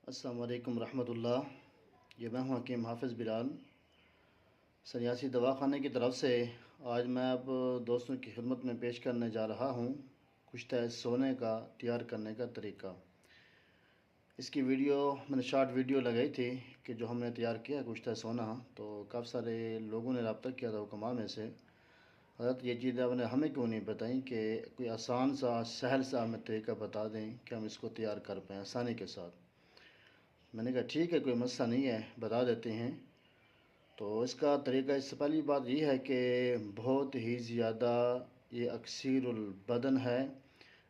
السلام علیکم ورحمۃ اللہ۔ یہ میں ہوں حکیم حافظ بلال، سنیاسی دواخانے کی طرف سے۔ آج میں اب دوستوں کی خدمت میں پیش کرنے جا رہا ہوں کشتہ سونے کا تیار کرنے کا طریقہ۔ اس کی ویڈیو میں نے شارٹ ویڈیو لگائی تھی کہ جو ہم نے تیار کیا کشتہ سونا، تو کافی سارے لوگوں نے رابطہ کیا تھا حکماء میں سے، حضرت یہ چیزیں آپ نے ہمیں کیوں نہیں بتائیں کہ کوئی آسان سا سہل سا ہمیں طریقہ بتا دیں کہ ہم اس کو تیار کر پائیں آسانی کے ساتھ۔ میں نے کہا ٹھیک ہے، کوئی مسئلہ نہیں ہے، بتا دیتے ہیں۔ تو اس کا طریقہ، اس سے پہلی بات یہ ہے کہ بہت ہی زیادہ یہ اکثیر البدن ہے۔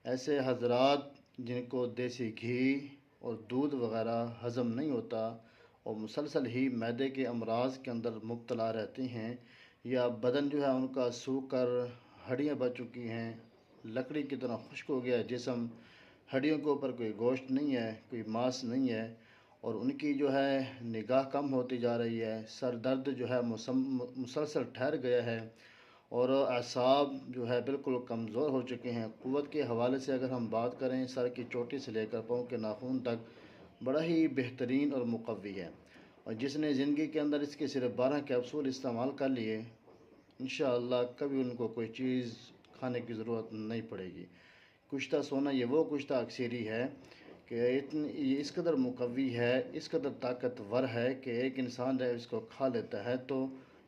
ایسے حضرات جن کو دیسی گھی اور دودھ وغیرہ ہضم نہیں ہوتا اور مسلسل ہی معدے کے امراض کے اندر مبتلا رہتے ہیں، یا بدن جو ہے ان کا سوکھ کر ہڈیاں بچ چکی ہیں، لکڑی کی طرح خشک ہو گیا ہے جسم، ہڈیوں کے اوپر کوئی گوشت نہیں ہے، کوئی ماس نہیں ہے، اور ان کی جو ہے نگاہ کم ہوتی جا رہی ہے، سر درد جو ہے مسلسل ٹھہر گیا ہے، اور اعصاب جو ہے بالکل کمزور ہو چکے ہیں۔ قوت کے حوالے سے اگر ہم بات کریں، سر کی چوٹی سے لے کر پاؤں کے ناخن تک بڑا ہی بہترین اور مقوی ہے، اور جس نے زندگی کے اندر اس کے صرف 12 کیپسول استعمال کر لیے، انشاءاللہ کبھی ان کو کوئی چیز کھانے کی ضرورت نہیں پڑے گی۔ کشتہ سونا یہ وہ کشتہ اکثیری ہے کہ یہ اس قدر مقوی ہے، اس قدر طاقتور ہے کہ ایک انسان جب اس کو کھا لیتا ہے تو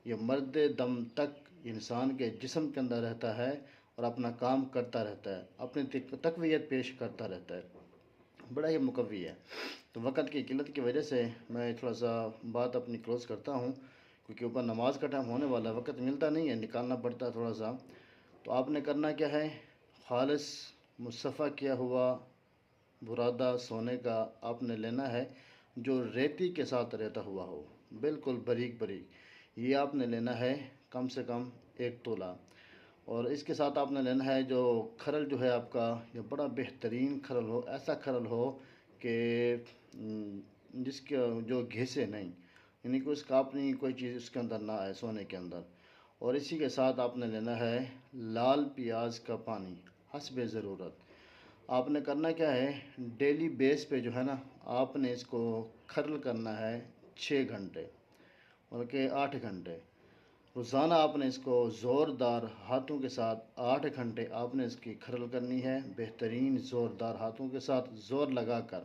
یہ مرد دم تک انسان کے جسم کے اندر رہتا ہے اور اپنا کام کرتا رہتا ہے، اپنی تقویت پیش کرتا رہتا ہے، بڑا ہی مقوی ہے۔ تو وقت کی قلت کی وجہ سے میں تھوڑا سا بات اپنی کلوز کرتا ہوں، کیونکہ اوپر نماز کا ٹائم ہونے والا ہے، وقت ملتا نہیں ہے، نکالنا پڑتا ہے تھوڑا سا۔ تو آپ نے کرنا کیا ہے، خالص مصفحہ کیا ہوا برادہ سونے کا آپ نے لینا ہے، جو ریتی کے ساتھ رہتا ہوا ہو، بالکل باریک باریک، یہ آپ نے لینا ہے کم سے کم 1 تولہ۔ اور اس کے ساتھ آپ نے لینا ہے جو کھرل جو ہے آپ کا، یہ بڑا بہترین کھرل ہو، ایسا کھرل ہو کہ جس کے جو گھسے نہیں، یعنی کہ اس کا اپنی کوئی چیز اس کے اندر نہ آئے سونے کے اندر۔ اور اسی کے ساتھ آپ نے لینا ہے لال پیاز کا پانی حسب ضرورت۔ آپ نے کرنا کیا ہے، ڈیلی بیس پہ جو ہے نا، آپ نے اس کو کھرل کرنا ہے 6 گھنٹے بلکہ 8 گھنٹے روزانہ۔ آپ نے اس کو زوردار ہاتھوں کے ساتھ 8 گھنٹے آپ نے اس کی کھرل کرنی ہے، بہترین زوردار ہاتھوں کے ساتھ زور لگا کر۔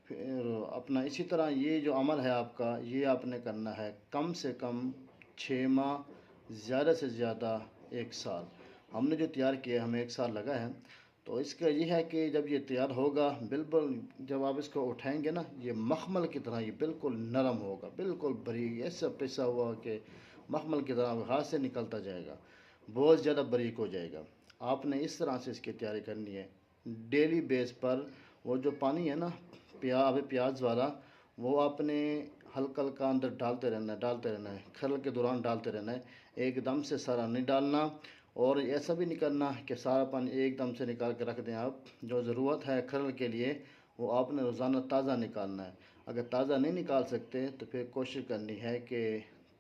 پھر اپنا اسی طرح یہ جو عمل ہے آپ کا، یہ آپ نے کرنا ہے کم سے کم 6 ماہ، زیادہ سے زیادہ 1 سال۔ ہم نے جو تیار کیا ہمیں 1 سال لگا ہے۔ تو اس کا یہ ہے کہ جب یہ تیار ہوگا، بالکل جب آپ اس کو اٹھائیں گے نا، یہ مخمل کی طرح یہ بالکل نرم ہوگا، بالکل باریک، ایسا پسا ہوا کہ مخمل کی طرح ہاتھ سے نکلتا جائے گا، بہت زیادہ باریک ہو جائے گا۔ آپ نے اس طرح سے اس کی تیاری کرنی ہے ڈیلی بیس پر۔ وہ جو پانی ہے نا پیاز والا، وہ آپ نے ہلکا ہلکا اندر ڈالتے رہنا ہے، کھرل کے دوران ڈالتے رہنا ہے، ایک دم سے سارا نہیں ڈالنا، اور ایسا بھی نہیں کرنا کہ سارا پانی ایک دم سے نکال کے رکھ دیں آپ۔ جو ضرورت ہے کھرل کے لیے وہ آپ نے روزانہ تازہ نکالنا ہے۔ اگر تازہ نہیں نکال سکتے تو پھر کوشش کرنی ہے کہ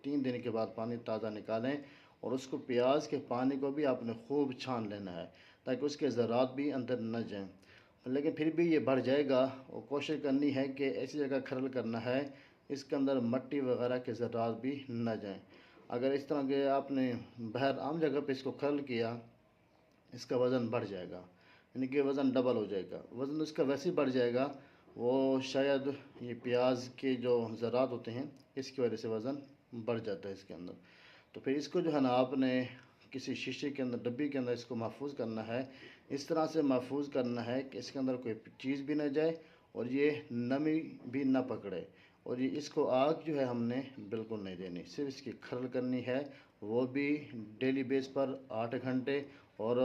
3 دن کے بعد پانی تازہ نکالیں، اور اس کو پیاز کے پانی کو بھی آپ نے خوب چھان لینا ہے تاکہ اس کے ذرات بھی اندر نہ جائیں۔ لیکن پھر بھی یہ بڑھ جائے گا، اور کوشش کرنی ہے کہ ایسی جگہ کھرل کرنا ہے اس کے اندر مٹی وغیرہ کے ذرات بھی نہ جائیں۔ اگر اس طرح کے آپ نے بہر عام جگہ پہ اس کو کھرل کیا، اس کا وزن بڑھ جائے گا، یعنی کہ وزن ڈبل ہو جائے گا، وزن اس کا ویسے ہی بڑھ جائے گا۔ وہ شاید یہ پیاز کے جو ذرات ہوتے ہیں اس کی وجہ سے وزن بڑھ جاتا ہے اس کے اندر۔ تو پھر اس کو جو ہے نا آپ نے کسی شیشے کے اندر، ڈبی کے اندر اس کو محفوظ کرنا ہے، اس طرح سے محفوظ کرنا ہے کہ اس کے اندر کوئی چیز بھی نہ جائے اور یہ نمی بھی نہ پکڑے، اور یہ اس کو آگ جو ہے ہم نے بالکل نہیں دینی، صرف اس کی کھرل کرنی ہے، وہ بھی ڈیلی بیس پر 8 گھنٹے، اور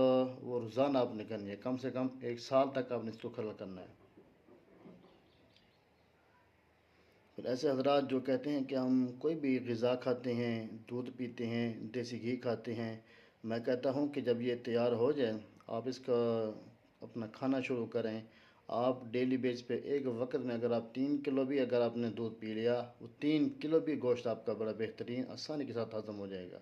وہ روزانہ آپ نے کرنی ہے، کم سے کم 1 سال تک آپ نے اس کو کھرل کرنا ہے۔ پھر ایسے حضرات جو کہتے ہیں کہ ہم کوئی بھی غذا کھاتے ہیں، دودھ پیتے ہیں، دیسی گھی کھاتے ہیں، میں کہتا ہوں کہ جب یہ تیار ہو جائے آپ اس کا اپنا کھانا شروع کریں۔ آپ ڈیلی بیس پہ ایک وقت میں اگر آپ 3 کلو بھی اگر آپ نے دودھ پی لیا، وہ 3 کلو بھی گوشت آپ کا بڑا بہترین آسانی کے ساتھ ہضم ہو جائے گا،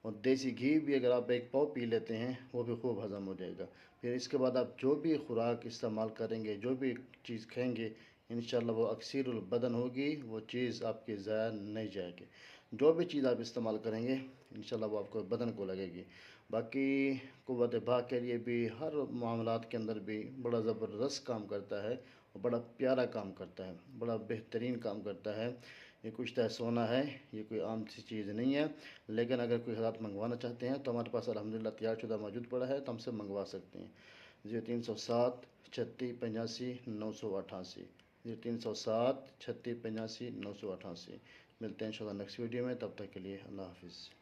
اور دیسی گھی بھی اگر آپ 1 پاؤ پی لیتے ہیں وہ بھی خوب ہضم ہو جائے گا۔ پھر اس کے بعد آپ جو بھی خوراک استعمال کریں گے، جو بھی چیز کھائیں گے، انشاءاللہ وہ اکثیر البدن ہوگی، وہ چیز آپ کی ضائع نہیں جائے گی۔ جو بھی چیز آپ استعمال کریں گے انشاءاللہ وہ آپ کو بدن کو لگے گی۔ باقی قوت بھاگ کے لیے بھی ہر معاملات کے اندر بھی بڑا زبردست کام کرتا ہے، اور بڑا پیارا کام کرتا ہے، بڑا بہترین کام کرتا ہے۔ یہ کچھ طے سونا ہے، یہ کوئی عام سی چیز نہیں ہے، لیکن اگر کوئی حضرات منگوانا چاہتے ہیں تو ہمارے پاس الحمدللہ تیار شدہ موجود پڑا ہے، تو ہم سے منگوا سکتے ہیں۔ 0307 36 85 988، 0307 36 85 988۔ ملتے ہیں انشاءاللہ نیکسٹ ویڈیو میں، تب تک کے لیے اللہ حافظ۔